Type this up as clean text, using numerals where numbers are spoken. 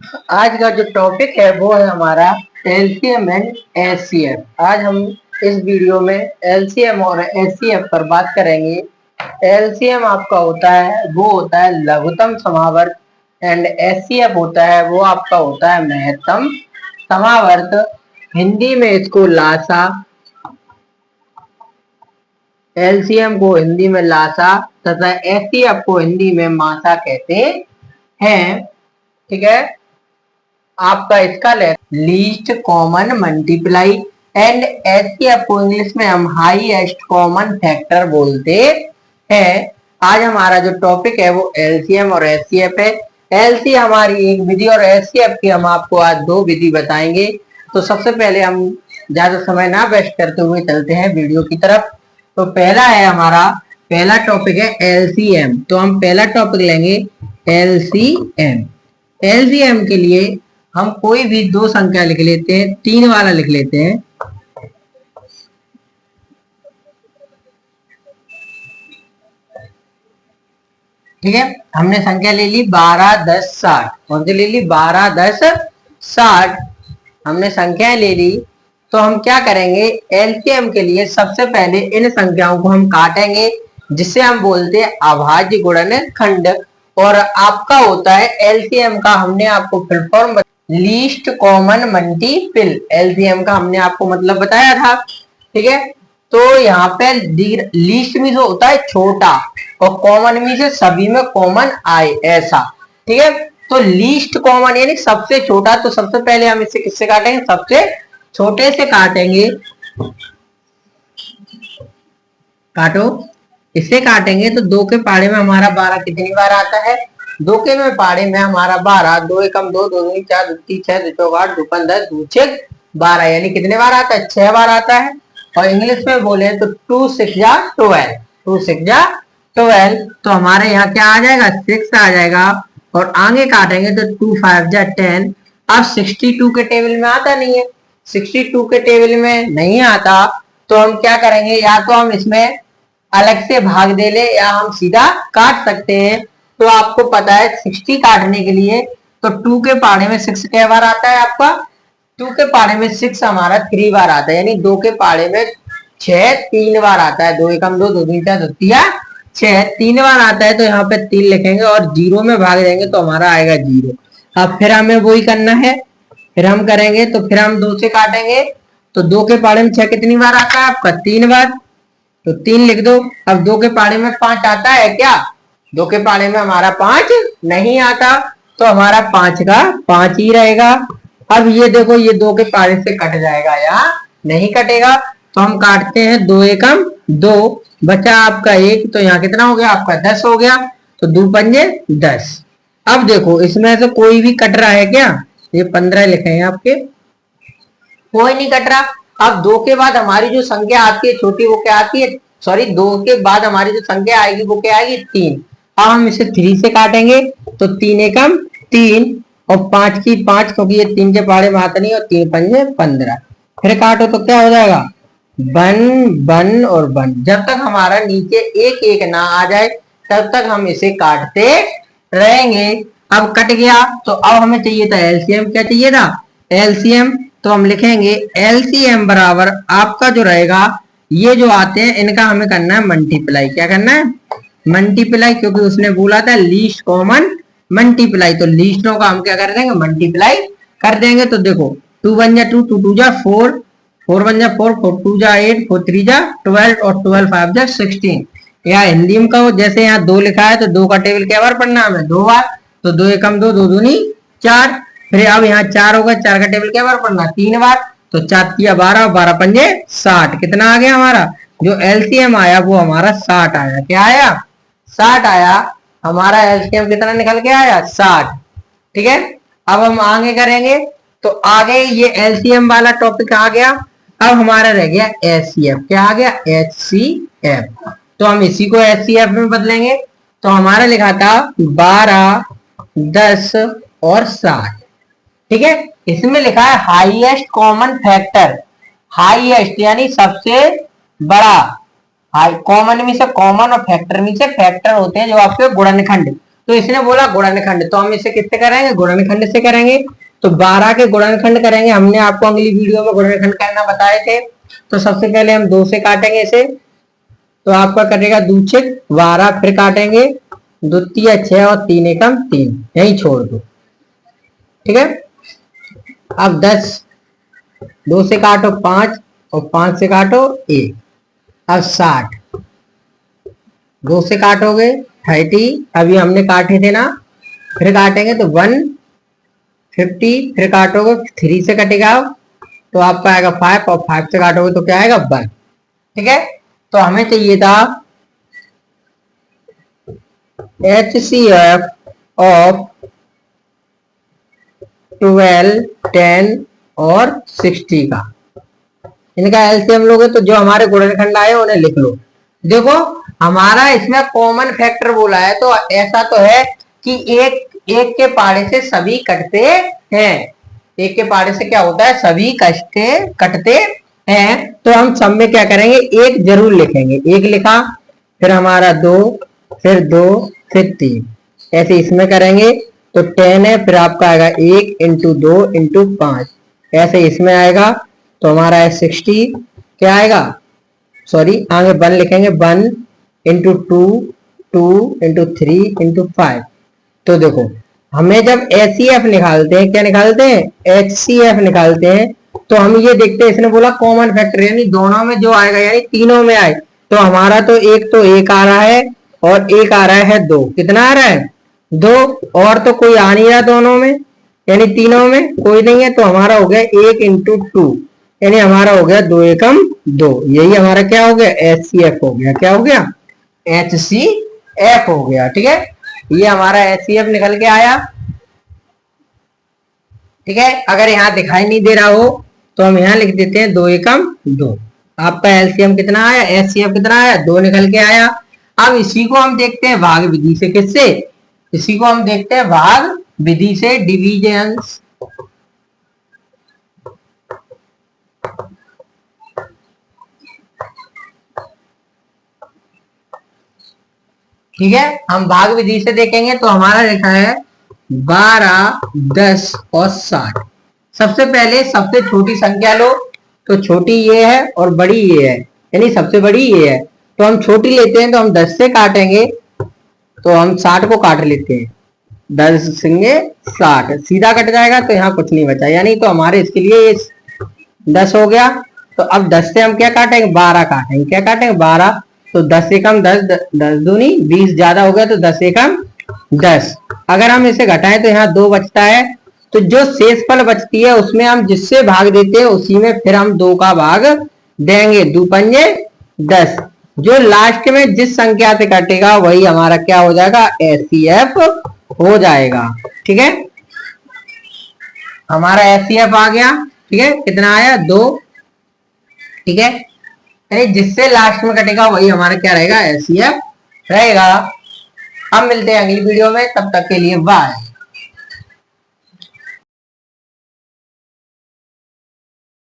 आज का जो टॉपिक है वो है हमारा एलसीएम एंड एचसीएफ। आज हम इस वीडियो में एलसीएम और एचसीएफ पर बात करेंगे। एलसीएम आपका होता है लघुत्तम समावर्त एंड एचसीएफ वो आपका होता है महत्तम समावर्त। हिंदी में इसको लासा, एलसीएम को हिंदी में लासा तथा एचसीएफ को हिंदी में मासा कहते हैं। ठीक है। आपका इसका least common multiply and HCF को इंग्लिश में हम हाईएस्ट कॉमन फैक्टर बोलते हैं। आज हमारा जो टॉपिक है वो एलसीएम और एचसीएफ है। एलसी हमारी एक विधि और एचसीएफ की हम आपको आज दो विधि बताएंगे। तो सबसे पहले हम ज्यादा समय ना वेस्ट करते हुए चलते हैं वीडियो की तरफ। तो पहला टॉपिक है एलसीएम। तो हम पहला टॉपिक लेंगे एलसीएम। एलसीएम के लिए हम कोई भी दो संख्या लिख लेते हैं, 3 वाला लिख लेते हैं। ठीक है, हमने संख्या ले ली 12, 10, 60। कौन सी ले ली? 12, 10, 60 हमने संख्याएं ले ली। तो हम क्या करेंगे? एलसीएम के लिए सबसे पहले इन संख्याओं को हम काटेंगे, जिसे हम बोलते हैं अभाज्य गुणनखंड। और आपका होता है एलसीएम का, हमने आपको full form least common multiple. LCM का हमने आपको मतलब बताया था। ठीक है, तो यहाँ पे लीस्ट में जो होता है छोटा और कॉमन में से सभी में कॉमन आए, ऐसा। ठीक है, तो लीस्ट कॉमन यानी सबसे छोटा। तो सबसे पहले हम इसे किससे काटेंगे? सबसे छोटे से काटेंगे। काटो, इससे काटेंगे तो 2 के पाड़े में हमारा 12 कितनी बार आता है? 2 के में पाड़े में हमारा 12, 2 एकम 2, 2 दूनी 4, 2 तीन 6, 2 चौक 8, 2 पंद्रह, 2 छह 12, यानी कितने बार आता है? 6 बार आता है। और इंग्लिश में बोले तो 2 6 जा 12, 2 6 जा 12। तो हमारे यहाँ क्या आ जाएगा? 6 आ जाएगा। और आगे काटेंगे तो 2 5 जा 10। अब 62 के टेबल में आता नहीं है, 62 के टेबल में नहीं आता। तो हम क्या करेंगे? या तो हम इसमें अलग से भाग दे ले या हम सीधा काट सकते हैं। तो आपको पता है 60 काटने के लिए तो 2 के पाड़े में 6 कै बार आता है आपका? 2 के पाड़े में 6 हमारा 3 बार आता है, यानी 2 के पाड़े में 6 3 बार आता है। 2 एकम 2, 2 तीन 4, 2 तिया 6 3 बार आता है। तो यहाँ पे 3 लिखेंगे और 0 में भाग देंगे तो हमारा आएगा 0। अब फिर हमें वही करना है, फिर हम करेंगे तो फिर हम 2 से काटेंगे तो 2 के पाड़े में 6 कितनी बार आता है आपका? 3 बार। तो 3 लिख दो। अब 2 के पाड़े में 5 आता है क्या? 2 के पाड़े में हमारा 5 नहीं आता, तो हमारा 5 का 5 ही रहेगा। अब ये देखो, ये 2 के पाड़े से कट जाएगा या नहीं कटेगा? तो हम काटते हैं, 2 एकम 2, बचा आपका 1। तो यहाँ कितना हो गया आपका? 10 हो गया। तो 2 पंजे 10। अब देखो, इसमें से कोई भी कट रहा है क्या? ये 15 लिखे हैं आपके, कोई नहीं कट रहा। अब 2 के बाद हमारी जो संख्या आती है छोटी, वो क्या आती है? सॉरी, 2 के बाद हमारी जो संख्या आएगी वो क्या आएगी? 3। अब हम इसे 3 से काटेंगे तो 3 एकम 3 और 5 की 5, क्योंकि ये 3 के पाड़े में आता नहीं, और 3 पंजे 15। फिर काटो तो क्या हो जाएगा? 1 1 और 1। जब तक हमारा नीचे 1 1 ना आ जाए तब तक हम इसे काटते रहेंगे। अब कट गया तो अब हमें चाहिए था एलसीएम। क्या चाहिए था? एलसीएम। तो हम लिखेंगे एलसीएम बराबर आपका जो रहेगा, ये जो आते हैं इनका हमें करना है मल्टीप्लाई। क्या करना है? मल्टीप्लाई, क्योंकि उसने बोला था लीस्ट कॉमन मल्टीप्लाई। तो लीस्टों का हम क्या कर देंगे? मल्टीप्लाई कर देंगे। तो देखो, 2 1 जा 2, 2 2 जा 4, 4 1 जा 4, 4 2 जा 8, 4 3 जा 12 और 12 5 जा 16। या हिंदी में कहो, जैसे यहाँ 2 लिखा है तो 2 का टेबल क्या बार पढ़ना हमें? 2 बार। तो 2 एकम 2, 2 दूनी 4। फिर अब यहाँ 4 होगा, 4 का टेबल क्या बार पढ़ना? 3 बार। तो 4 तिया 12, 12 पंजे 60। कितना आ गया हमारा? जो एलसीएम आया वो हमारा 60 आया। क्या आया? 60 आया। हमारा एलसीएम कितना निकल के आया? 60। ठीक है, अब हम आगे करेंगे तो आगे ये एलसीएम वाला टॉपिक आ गया। अब हमारा रह गया एचसीएफ। क्या आ गया? एचसीएफ। तो हम इसी को एचसीएफ में बदलेंगे। तो हमारा लिखा था 12, 10 और 60। ठीक है, इसमें लिखा है हाईएस्ट कॉमन फैक्टर। हाईएस्ट यानी सबसे बड़ा। हाई कॉमन में से कॉमन और फैक्टर में से फैक्टर होते हैं जो आपके गुणनखंड। तो इसने बोला गुणनखंड, तो हम इसे किससे करेंगे, गुणनखंड से करेंगे। तो 12 के गुणनखंड करेंगे, हमने आपको अगली वीडियो में गुणनखंड करना बताए थे। तो सबसे पहले हम 2 से काटेंगे इसे, तो आपका कटेगा दूचिक 12, फिर काटेंगे द्वितीय 6 और 3 एकम 3, यही छोड़ दो। ठीक है, अब 10, 2 से काटो 5 और 5 से काटो 1। अब 60, 2 से काटोगे 30, अभी हमने काटे थे ना, फिर काटेंगे तो 150, फिर काटोगे 3 से कटेगा, तो आपका आएगा 5 और 5 से काटोगे तो क्या आएगा 1। ठीक है, तो हमें चाहिए था HCF ऑफ 12, 10 और 60 का, इनका एलसीएम लोगे तो जो हमारे गुणनखंड आए उन्हें लिख लो। देखो हमारा इसमें कॉमन फैक्टर बोला है, तो ऐसा तो है कि एक के पाड़े से सभी कटते हैं, एक के पाड़े से क्या होता है, सभी कटते हैं। तो हम सब में क्या करेंगे, एक जरूर लिखेंगे। एक लिखा, फिर हमारा 2, फिर 2, फिर 3, ऐसे इसमें करेंगे तो 10 है, फिर आपका आएगा 1 इंटू 2 इंटू 5, ऐसे इसमें आएगा तो हमारा है 60, क्या आएगा, सॉरी आगे 1 लिखेंगे, 1 इंटू 2, 2 इंटू 3 इंटू 5। तो देखो हमें जब HCF निकालते हैं, क्या निकालते हैं, HCF निकालते हैं, तो हम ये देखते हैं, इसने बोला कॉमन फैक्टर, यानी दोनों में जो आएगा, यानी तीनों में आए, तो हमारा तो एक आ रहा है और एक आ रहा है 2, कितना आ रहा है 2, और तो कोई आ नहीं रहा दोनों में, यानी तीनों में कोई नहीं है, तो हमारा हो गया 1 इंटू 2, यानी हमारा हो गया 2 एकम 2, यही हमारा क्या हो गया, HCF हो गया, क्या हो गया, HCF हो गया। ठीक है, ये हमारा HCF निकल के आया। ठीक है, अगर यहाँ दिखाई नहीं दे रहा हो तो हम यहाँ लिख देते हैं 2 एकम 2, आपका एलसीएम कितना आया, HCF कितना आया, 2 निकल के आया। अब इसी को हम देखते हैं भाग विधि से, किससे, इसी को हम देखते हैं भाग विधि से, डिवीजन। ठीक है, हम भाग विधि से देखेंगे तो हमारा लिखा है 12, 10 और 60। सबसे पहले सबसे छोटी संख्या लो, तो छोटी ये है और बड़ी ये है, यानी सबसे बड़ी ये है, तो हम छोटी लेते हैं, तो हम 10 से काटेंगे तो हम 60 को काट लेते हैं, 10 सिंगे 60 सीधा कट जाएगा, तो यहाँ कुछ नहीं बचा, यानी तो हमारे इसके लिए ये 10 हो गया। तो अब 10 से हम क्या काटेंगे, 12 काटेंगे, क्या काटेंगे 12, तो 10 एकम 10, 10 दूनी 20, ज्यादा हो गया तो 10 एकम 10। अगर हम इसे घटाएं तो यहाँ 2 बचता है, तो जो शेषफल बचती है उसमें हम जिससे भाग देते हैं उसी में फिर हम 2 का भाग देंगे, 2 पंजे 10, जो लास्ट में जिस संख्या से कटेगा वही हमारा क्या हो जाएगा, HCF हो जाएगा। ठीक है, हमारा HCF आ गया। ठीक है, कितना आया 2। ठीक है, जिससे लास्ट में कटेगा वही हमारा क्या रहेगा, HCF रहेगा। हम मिलते हैं अगली वीडियो में, तब तक के लिए बाय।